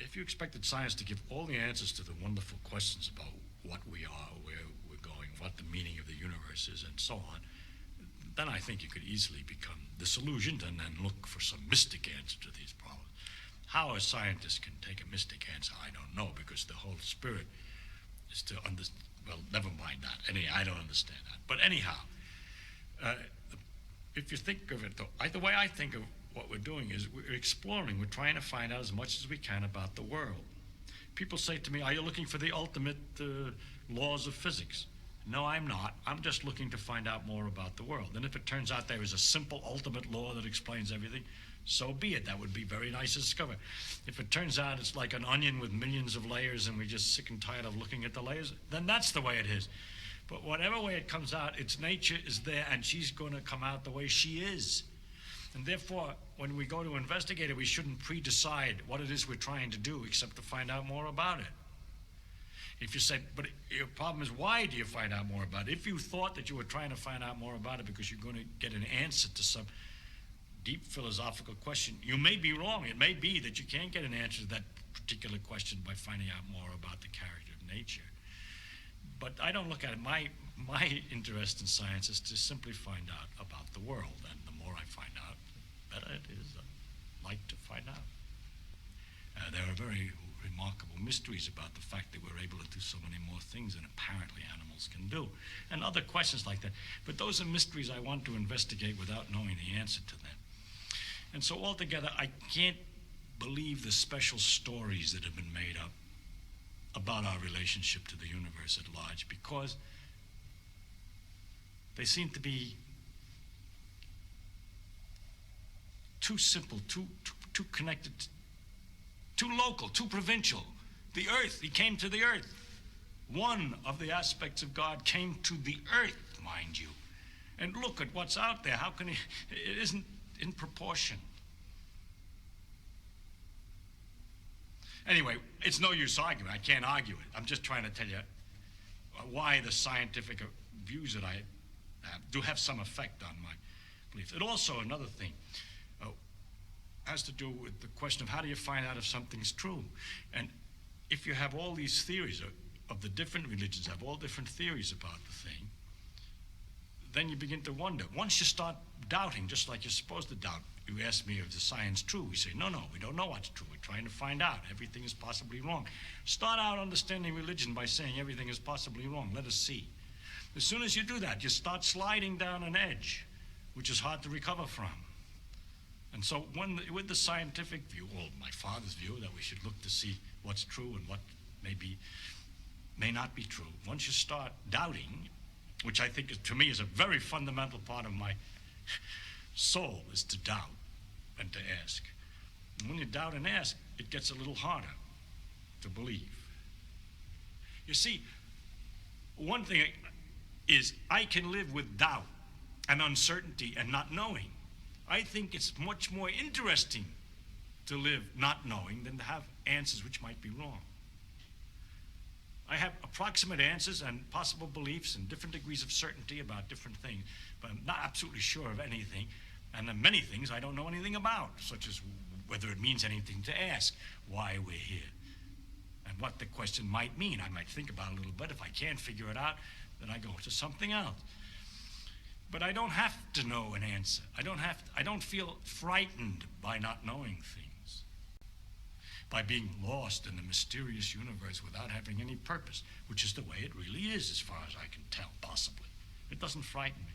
if you expected science to give all the answers to the wonderful questions about what we are, where we're going, what the meaning of the universe is, and so on, then I think you could easily become disillusioned and then look for some mystic answer to these problems. How a scientist can take a mystic answer, I don't know, because the whole spirit is to understand. Well, never mind that. I don't understand that. But anyhow, if you think of it, though, the way I think of what we're doing is we're exploring. We're trying to find out as much as we can about the world. People say to me, are you looking for the ultimate laws of physics? No, I'm not. I'm just looking to find out more about the world. And if it turns out there is a simple ultimate law that explains everything, so be it. That would be very nice to discover. If it turns out it's like an onion with millions of layers and we're just sick and tired of looking at the layers, then that's the way it is. But whatever way it comes out, its nature is there, and she's going to come out the way she is. And therefore, when we go to investigate it, we shouldn't pre-decide what it is we're trying to do, except to find out more about it. If you said, but your problem is, why do you find out more about it? If you thought that you were trying to find out more about it because you're going to get an answer to some deep philosophical question, you may be wrong. It may be that you can't get an answer to that particular question by finding out more about the character of nature. But I don't look at it. My interest in science is to simply find out about the world, and the more I find out, the better it is. I like to find out. There are very remarkable mysteries about the fact that we're able to do so many more things than apparently animals can do, and other questions like that. But those are mysteries I want to investigate without knowing the answer to them. And so altogether, I can't believe the special stories that have been made up about our relationship to the universe at large, because they seem to be too simple, too connected, too local, too provincial. The earth, he came to the earth. One of the aspects of God came to the earth, mind you. And look at what's out there. How can it isn't in proportion. Anyway, it's no use arguing. I can't argue it. I'm just trying to tell you why the scientific views that I have do have some effect on my beliefs. And also another thing has to do with the question of how do you find out if something's true? And if you have all these theories of the different religions, have all different theories about the thing, then you begin to wonder. Once you start doubting, just like you're supposed to doubt, you ask me if the science true. We say, no, we don't know what's true. We're trying to find out. Everything is possibly wrong. Start out understanding religion by saying everything is possibly wrong. Let us see. As soon as you do that, you start sliding down an edge, which is hard to recover from. And so with the scientific view, or my father's view, that we should look to see what's true and what may not be true, once you start doubting, which I think to me is a very fundamental part of my soul, is to doubt and to ask. And when you doubt and ask, it gets a little harder to believe. You see, one thing is I can live with doubt and uncertainty and not knowing. I think it's much more interesting to live not knowing than to have answers which might be wrong. I have approximate answers and possible beliefs and different degrees of certainty about different things, but I'm not absolutely sure of anything. And then many things I don't know anything about, such as whether it means anything to ask why we're here and what the question might mean. I might think about it a little bit. If I can't figure it out, then I go to something else. But I don't have to know an answer. I don't feel frightened by not knowing things, by being lost in the mysterious universe without having any purpose, which is the way it really is as far as I can tell, possibly. It doesn't frighten me.